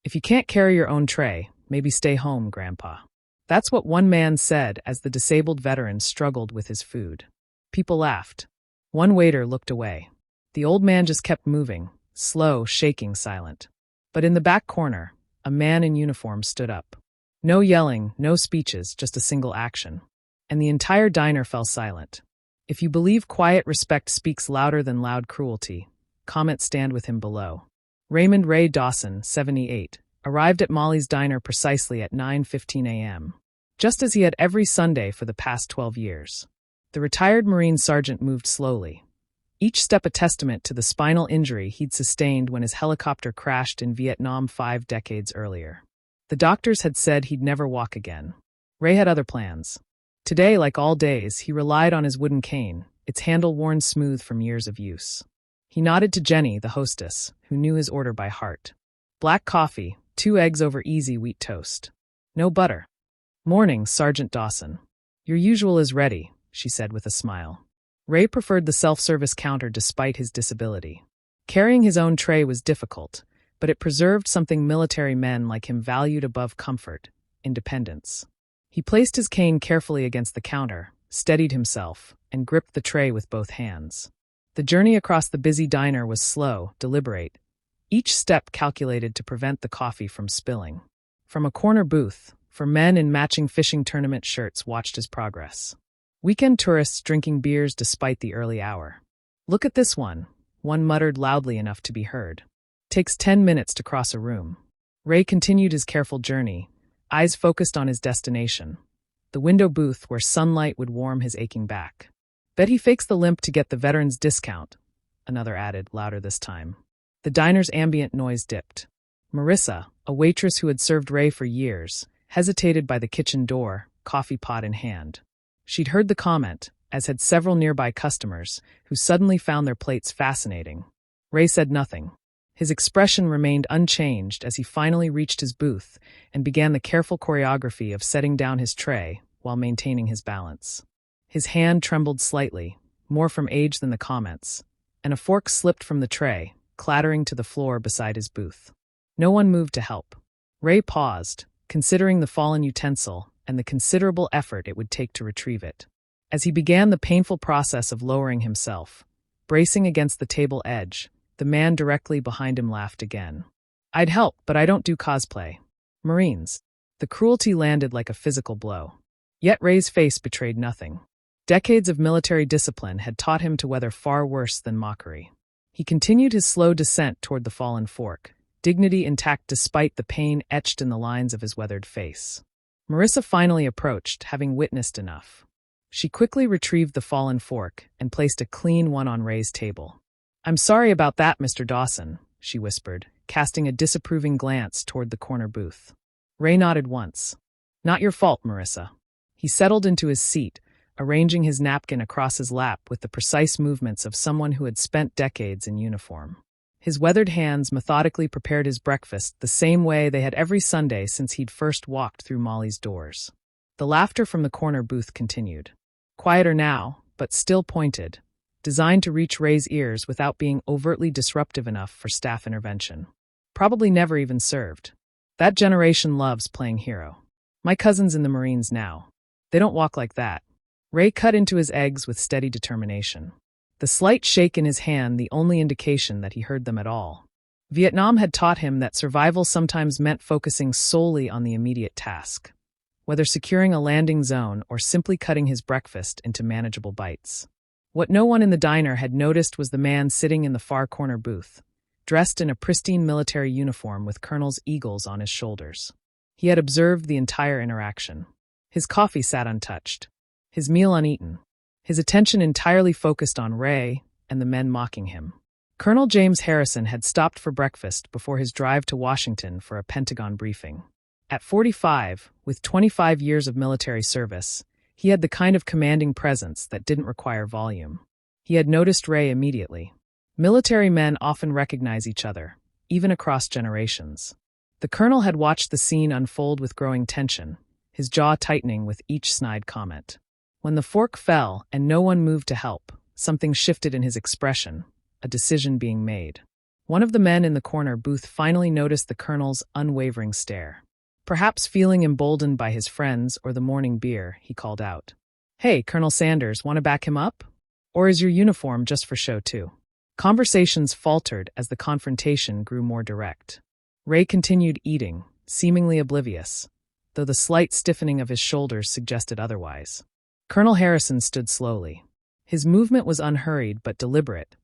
If you can't carry your own tray, maybe stay home, Grandpa. That's what one man said as the disabled veteran struggled with his food. People laughed. One waiter looked away. The old man just kept moving, slow, shaking, silent. But in the back corner, a man in uniform stood up. No yelling, no speeches, just a single action. And the entire diner fell silent. If you believe quiet respect speaks louder than loud cruelty, comment stand with him below. Raymond Ray Dawson, 78, arrived at Molly's diner precisely at 9:15 a.m., just as he had every Sunday for the past 12 years. The retired Marine sergeant moved slowly, each step a testament to the spinal injury he'd sustained when his helicopter crashed in Vietnam 5 decades earlier. The doctors had said he'd never walk again. Ray had other plans. Today, like all days, he relied on his wooden cane, its handle worn smooth from years of use. He nodded to Jenny, the hostess, who knew his order by heart. Black coffee, 2 eggs over easy wheat toast. No butter. Morning, Sergeant Dawson. Your usual is ready, she said with a smile. Ray preferred the self-service counter despite his disability. Carrying his own tray was difficult, but it preserved something military men like him valued above comfort: independence. He placed his cane carefully against the counter, steadied himself, and gripped the tray with both hands. The journey across the busy diner was slow, deliberate, each step calculated to prevent the coffee from spilling. From a corner booth, for men in matching fishing tournament shirts watched his progress. Weekend tourists drinking beers despite the early hour. Look at this one muttered loudly enough to be heard. Takes 10 minutes to cross a room. Ray continued his careful journey, eyes focused on his destination, the window booth where sunlight would warm his aching back. Bet he fakes the limp to get the veteran's discount, another added, louder this time. The diner's ambient noise dipped. Marissa, a waitress who had served Ray for years, hesitated by the kitchen door, coffee pot in hand. She'd heard the comment, as had several nearby customers, who suddenly found their plates fascinating. Ray said nothing. His expression remained unchanged as he finally reached his booth and began the careful choreography of setting down his tray while maintaining his balance. His hand trembled slightly, more from age than the comments, and a fork slipped from the tray, clattering to the floor beside his booth. No one moved to help. Ray paused, considering the fallen utensil and the considerable effort it would take to retrieve it. As he began the painful process of lowering himself, bracing against the table edge, the man directly behind him laughed again. I'd help, but I don't do cosplay. Marines. The cruelty landed like a physical blow. Yet Ray's face betrayed nothing. Decades of military discipline had taught him to weather far worse than mockery. He continued his slow descent toward the fallen fork, dignity intact despite the pain etched in the lines of his weathered face. Marissa finally approached, having witnessed enough. She quickly retrieved the fallen fork and placed a clean one on Ray's table. I'm sorry about that, Mr. Dawson, she whispered, casting a disapproving glance toward the corner booth. Ray nodded once. Not your fault, Marissa. He settled into his seat, arranging his napkin across his lap with the precise movements of someone who had spent decades in uniform. His weathered hands methodically prepared his breakfast the same way they had every Sunday since he'd first walked through Molly's doors. The laughter from the corner booth continued. Quieter now, but still pointed, designed to reach Ray's ears without being overtly disruptive enough for staff intervention. Probably never even served. That generation loves playing hero. My cousin's in the Marines now. They don't walk like that. Ray cut into his eggs with steady determination. The slight shake in his hand the only indication that he heard them at all. Vietnam had taught him that survival sometimes meant focusing solely on the immediate task, whether securing a landing zone or simply cutting his breakfast into manageable bites. What no one in the diner had noticed was the man sitting in the far corner booth, dressed in a pristine military uniform with Colonel's eagles on his shoulders. He had observed the entire interaction. His coffee sat untouched, his meal uneaten, his attention entirely focused on Ray and the men mocking him. Colonel James Harrison had stopped for breakfast before his drive to Washington for a Pentagon briefing. At 45, with 25 years of military service, he had the kind of commanding presence that didn't require volume. He had noticed Ray immediately. Military men often recognize each other, even across generations. The colonel had watched the scene unfold with growing tension, his jaw tightening with each snide comment. When the fork fell and no one moved to help, something shifted in his expression, a decision being made. One of the men in the corner booth finally noticed the colonel's unwavering stare. Perhaps feeling emboldened by his friends or the morning beer, he called out, "Hey, Colonel Sanders, want to back him up? Or is your uniform just for show too?" Conversations faltered as the confrontation grew more direct. Ray continued eating, seemingly oblivious, though the slight stiffening of his shoulders suggested otherwise. Colonel Harrison stood slowly. His movement was unhurried but deliberate,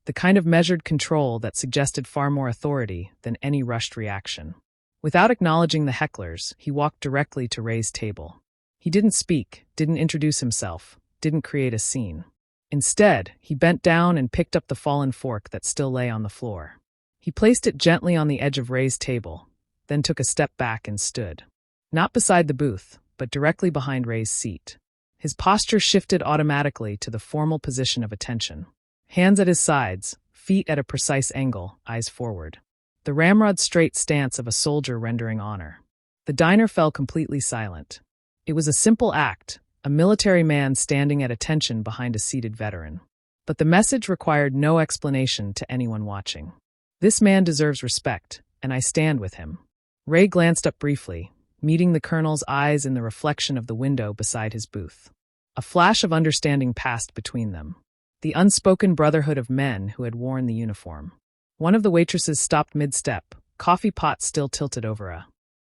the kind of measured control that suggested far more authority than any rushed reaction. Without acknowledging the hecklers, he walked directly to Ray's table. He didn't speak, didn't introduce himself, didn't create a scene. Instead, he bent down and picked up the fallen fork that still lay on the floor. He placed it gently on the edge of Ray's table, then took a step back and stood. Not beside the booth, but directly behind Ray's seat. His posture shifted automatically to the formal position of attention. Hands at his sides, feet at a precise angle, eyes forward. The ramrod-straight stance of a soldier rendering honor. The diner fell completely silent. It was a simple act, a military man standing at attention behind a seated veteran. But the message required no explanation to anyone watching. This man deserves respect, and I stand with him. Ray glanced up briefly, meeting the colonel's eyes in the reflection of the window beside his booth. A flash of understanding passed between them. The unspoken brotherhood of men who had worn the uniform. One of the waitresses stopped mid-step, coffee pot still tilted over a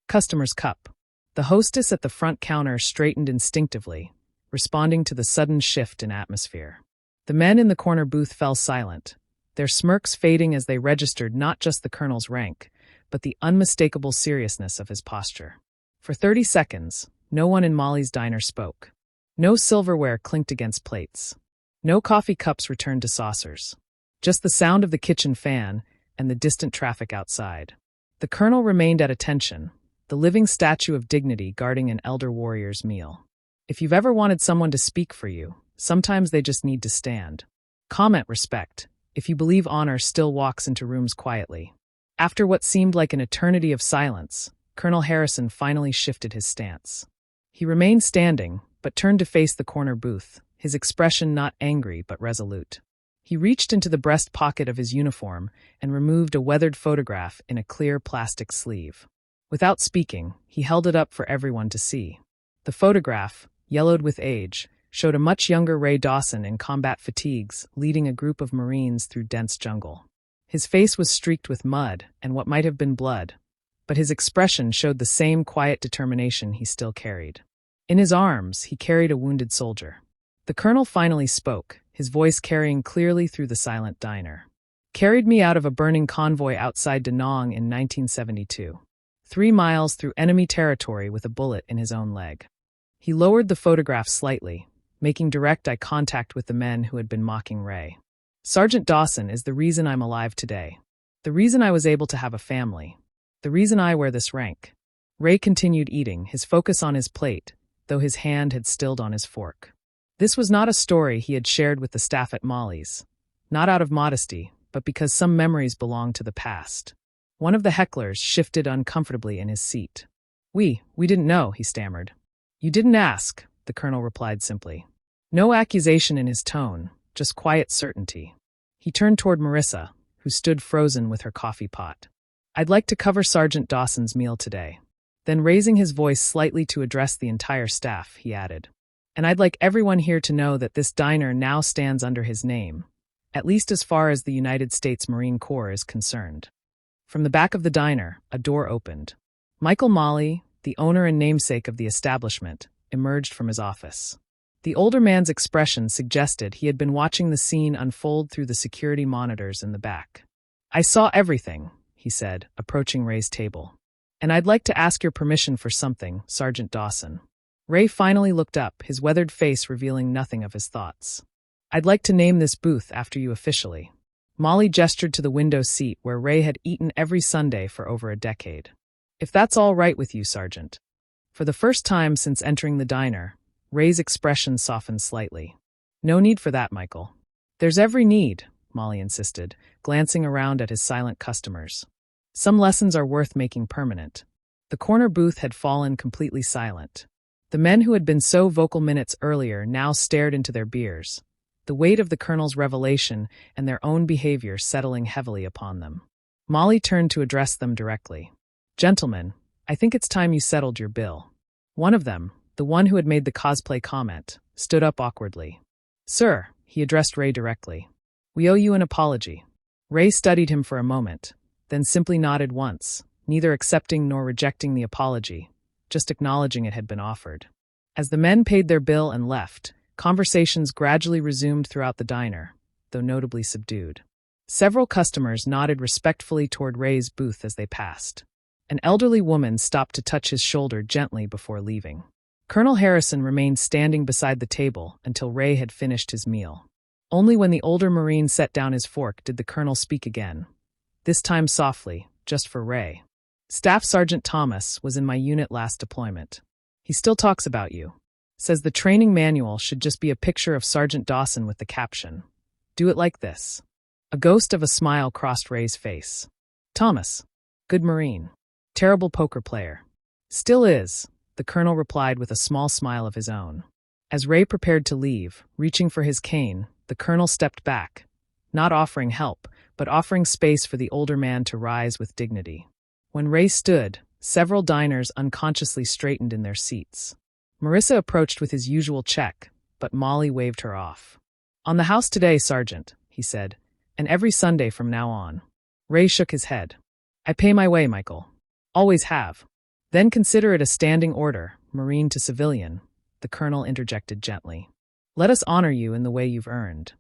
customer's cup. The hostess at the front counter straightened instinctively, responding to the sudden shift in atmosphere. The men in the corner booth fell silent, their smirks fading as they registered not just the colonel's rank, but the unmistakable seriousness of his posture. For 30 seconds, no one in Molly's diner spoke. No silverware clinked against plates. No coffee cups returned to saucers. Just the sound of the kitchen fan and the distant traffic outside. The colonel remained at attention, the living statue of dignity guarding an elder warrior's meal. If you've ever wanted someone to speak for you, sometimes they just need to stand. Comment respect, if you believe honor still walks into rooms quietly. After what seemed like an eternity of silence, Colonel Harrison finally shifted his stance. He remained standing, but turned to face the corner booth, his expression not angry but resolute. He reached into the breast pocket of his uniform and removed a weathered photograph in a clear plastic sleeve. Without speaking, he held it up for everyone to see. The photograph, yellowed with age, showed a much younger Ray Dawson in combat fatigues leading a group of Marines through dense jungle. His face was streaked with mud and what might have been blood, but his expression showed the same quiet determination he still carried. In his arms, he carried a wounded soldier. The colonel finally spoke, his voice carrying clearly through the silent diner. "Carried me out of a burning convoy outside Da Nang in 1972. 3 miles through enemy territory with a bullet in his own leg." He lowered the photograph slightly, making direct eye contact with the men who had been mocking Ray. "Sergeant Dawson is the reason I'm alive today. The reason I was able to have a family. The reason I wear this rank." Ray continued eating, his focus on his plate, though his hand had stilled on his fork. This was not a story he had shared with the staff at Molly's, not out of modesty, but because some memories belonged to the past. One of the hecklers shifted uncomfortably in his seat. We didn't know," he stammered. "You didn't ask," the colonel replied simply. No accusation in his tone, just quiet certainty. He turned toward Marissa, who stood frozen with her coffee pot. "I'd like to cover Sergeant Dawson's meal today." Then raising his voice slightly to address the entire staff, he added, "And I'd like everyone here to know that this diner now stands under his name, at least as far as the United States Marine Corps is concerned." From the back of the diner, a door opened. Michael Molly, the owner and namesake of the establishment, emerged from his office. The older man's expression suggested he had been watching the scene unfold through the security monitors in the back. "I saw everything," he said, approaching Ray's table. "And I'd like to ask your permission for something, Sergeant Dawson." Ray finally looked up, his weathered face revealing nothing of his thoughts. "I'd like to name this booth after you officially." Molly gestured to the window seat where Ray had eaten every Sunday for over a decade. "If that's all right with you, Sergeant." For the first time since entering the diner, Ray's expression softened slightly. "No need for that, Michael." "There's every need," Molly insisted, glancing around at his silent customers. "Some lessons are worth making permanent." The corner booth had fallen completely silent. The men who had been so vocal minutes earlier now stared into their beers, the weight of the colonel's revelation and their own behavior settling heavily upon them. Molly turned to address them directly. "Gentlemen, I think it's time you settled your bill." One of them, the one who had made the cosplay comment, stood up awkwardly. "Sir," he addressed Ray directly, "we owe you an apology." Ray studied him for a moment, then simply nodded once, neither accepting nor rejecting the apology, just acknowledging it had been offered. As the men paid their bill and left, conversations gradually resumed throughout the diner, though notably subdued. Several customers nodded respectfully toward Ray's booth as they passed. An elderly woman stopped to touch his shoulder gently before leaving. Colonel Harrison remained standing beside the table until Ray had finished his meal. Only when the older Marine set down his fork did the colonel speak again, this time softly, just for Ray. "Staff Sergeant Thomas was in my unit last deployment. He still talks about you. Says the training manual should just be a picture of Sergeant Dawson with the caption, 'Do it like this.'" A ghost of a smile crossed Ray's face. "Thomas. Good Marine. Terrible poker player. Still is," the colonel replied with a small smile of his own. As Ray prepared to leave, reaching for his cane, the colonel stepped back, not offering help, but offering space for the older man to rise with dignity. When Ray stood, several diners unconsciously straightened in their seats. Marissa approached with his usual check, but Molly waved her off. "On the house today, Sergeant," he said, "and every Sunday from now on." Ray shook his head. "I pay my way, Michael. Always have." "Then consider it a standing order, Marine to civilian," the colonel interjected gently. "Let us honor you in the way you've earned."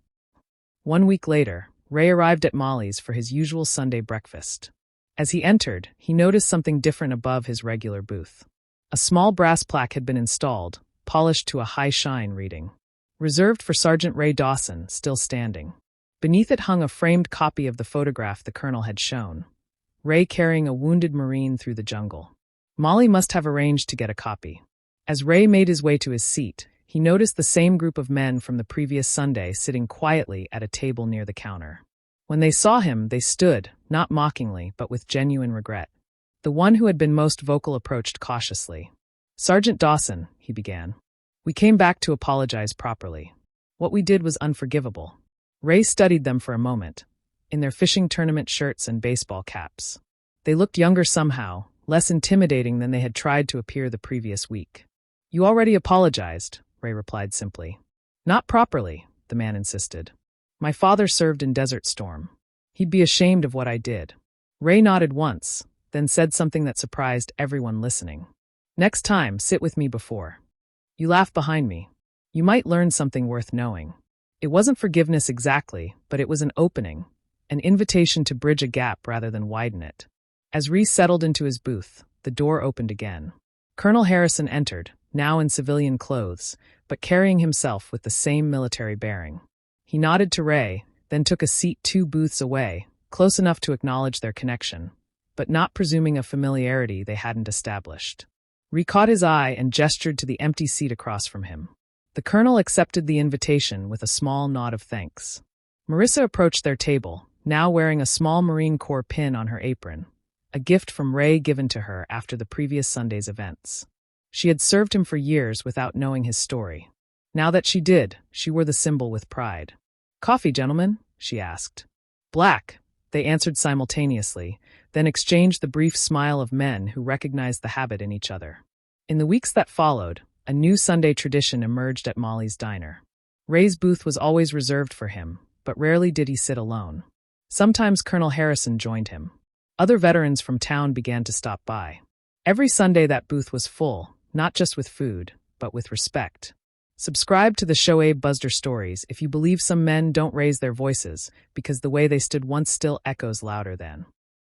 1 week later, Ray arrived at Molly's for his usual Sunday breakfast. As he entered, he noticed something different above his regular booth. A small brass plaque had been installed, polished to a high shine reading, "Reserved for Sergeant Ray Dawson," still standing. Beneath it hung a framed copy of the photograph the colonel had shown, Ray carrying a wounded Marine through the jungle. Molly must have arranged to get a copy. As Ray made his way to his seat, he noticed the same group of men from the previous Sunday sitting quietly at a table near the counter. When they saw him, they stood, not mockingly, but with genuine regret. The one who had been most vocal approached cautiously. "Sergeant Dawson," he began. "We came back to apologize properly. What we did was unforgivable." Ray studied them for a moment, in their fishing tournament shirts and baseball caps. They looked younger somehow, less intimidating than they had tried to appear the previous week. "You already apologized," Ray replied simply. "Not properly," the man insisted. "My father served in Desert Storm. He'd be ashamed of what I did." Ray nodded once, then said something that surprised everyone listening. "Next time, sit with me before you laugh behind me. You might learn something worth knowing." It wasn't forgiveness exactly, but it was an opening, an invitation to bridge a gap rather than widen it. As Reese settled into his booth, the door opened again. Colonel Harrison entered, now in civilian clothes, but carrying himself with the same military bearing. He nodded to Ray, then took a seat 2 booths away, close enough to acknowledge their connection, but not presuming a familiarity they hadn't established. Ray caught his eye and gestured to the empty seat across from him. The colonel accepted the invitation with a small nod of thanks. Marissa approached their table, now wearing a small Marine Corps pin on her apron, a gift from Ray given to her after the previous Sunday's events. She had served him for years without knowing his story. Now that she did, she wore the symbol with pride. "Coffee, gentlemen?" she asked. "Black," they answered simultaneously, then exchanged the brief smile of men who recognized the habit in each other. In the weeks that followed, a new Sunday tradition emerged at Molly's diner. Ray's booth was always reserved for him, but rarely did he sit alone. Sometimes Colonel Harrison joined him. Other veterans from town began to stop by. Every Sunday that booth was full, not just with food, but with respect. Subscribe to the Shoaib Buzzer Stories if you believe some men don't raise their voices because the way they stood once still echoes louder than.